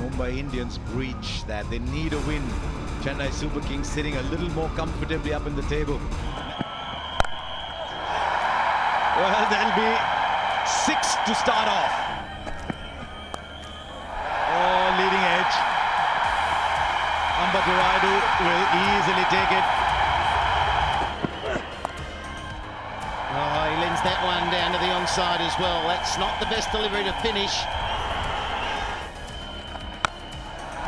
Mumbai Indians breach that. They need a win. Chennai Super Kings sitting a little more comfortably up in the table. Well, there'll be 6 to start off. Oh, leading edge. Ruturaj will easily take it. Oh, he lends that one down to the onside as well. That's not the best delivery to finish.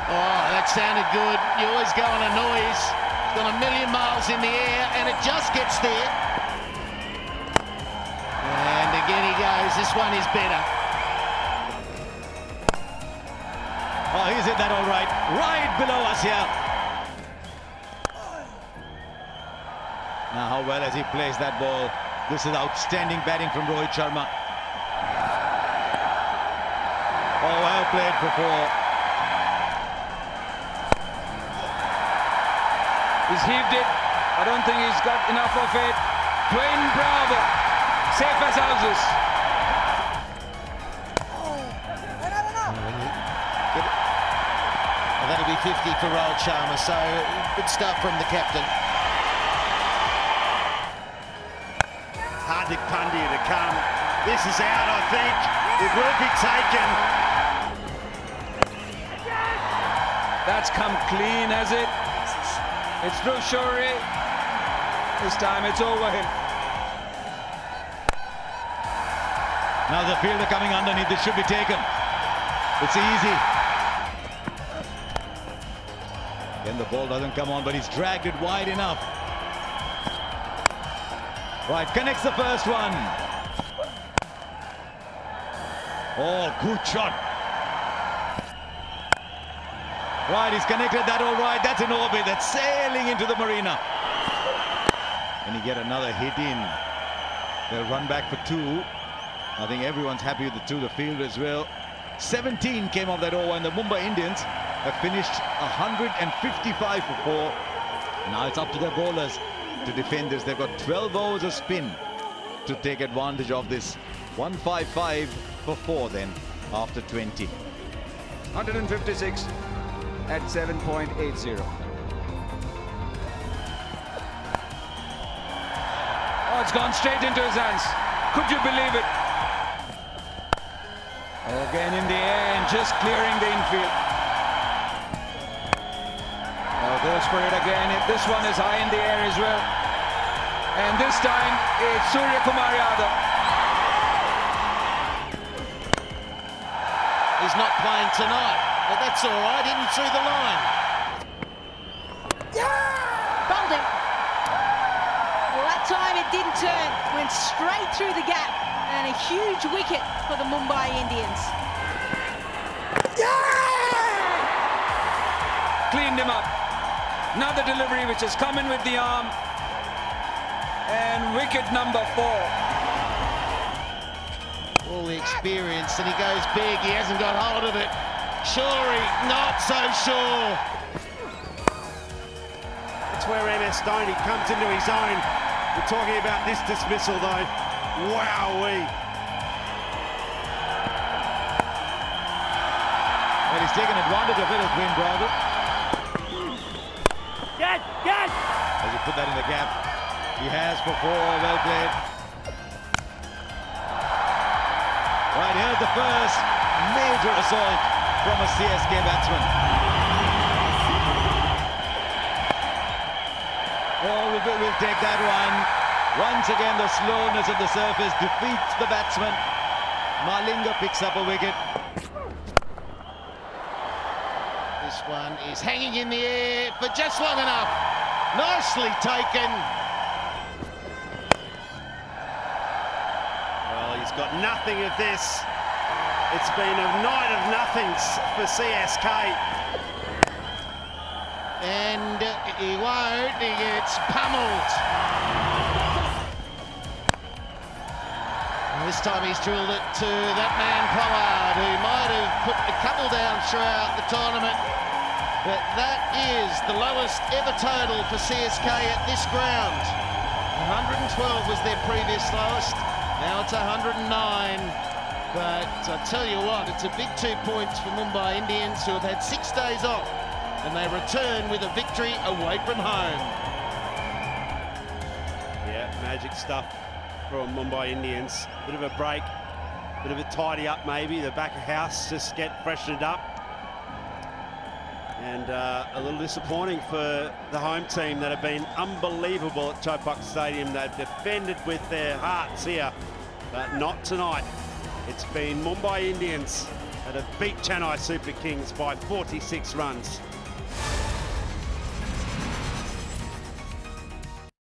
Oh, that sounded good. You always go on a noise. It's gone a million miles in the air, and it just gets there. And again he goes. This one is better. Oh, he's hit that all right. Right below us here. Now, how well has he placed that ball? This is outstanding batting from Rohit Sharma. Oh, well played for 4. He's heaved it. I don't think he's got enough of it. Dwayne Bravo, safe as houses. Well, that'll be 50 for Rohit Sharma, so good start from the captain. Hardik Pandya to come. This is out, I think. It will be taken. That's come clean, has it? It's through Shuri. This time it's over him. Now the fielder coming underneath. This should be taken. It's easy. Again, the ball doesn't come on, but he's dragged it wide enough. Right, connects the first one. Oh, good shot. Right, he's connected that all right. That's an orbit that's sailing into the marina. And he get another hit in. They'll run back for 2. I think everyone's happy with the 2, the fielder as well. 17 came off that over, and the Mumbai Indians have finished 155 for 4. Now it's up to their bowlers to defend this. They've got 12 overs of spin to take advantage of this. 155 for 4 then after 20. 156 at 7.80. Oh, it's gone straight into his hands. Could you believe it? Again in the air and just clearing the infield. Oh, goes for it again. This one is high in the air as well. And this time it's Surya Kumar Yadav. He's not playing tonight, but that's all right. In through the line. Bowled it. Well, that time it didn't turn. Went straight through the gap. And a huge wicket for the Mumbai Indians. Cleaned him up. Another delivery which has come in with the arm. And wicket number 4. All the experience, and he goes big. He hasn't got hold of it. Shuri, not so sure. It's where MS DHONI comes into his own. We're talking about this dismissal, though. Wowee. Well, he's taken advantage of it as Dwayne Bravo. Yes! As he put that in the gap. He has for 4. Well played. Right, here's the first major assault from a CSK batsman. Oh, we'll take that one. Once again, the slowness of the surface defeats the batsman. Malinga picks up a wicket. This one is hanging in the air for just long enough. Nicely taken. Well, he's got nothing of this. It's been a night of nothings for CSK. And he won't. He gets pummeled. And this time he's drilled it to that man Pollard, who might have put a couple down throughout the tournament. But that is the lowest ever total for CSK at this ground. 112 was their previous lowest. Now it's 109. But I tell you what, it's a big 2 points for Mumbai Indians, who have had 6 days off, and they return with a victory away from home. Yeah, magic stuff from Mumbai Indians. Bit of a break, bit of a tidy up maybe. The back of house just get freshened up. And a little disappointing for the home team that have been unbelievable at Chopok Stadium. They've defended with their hearts here, but not tonight. It's been Mumbai Indians that have beat Chennai Super Kings by 46 runs.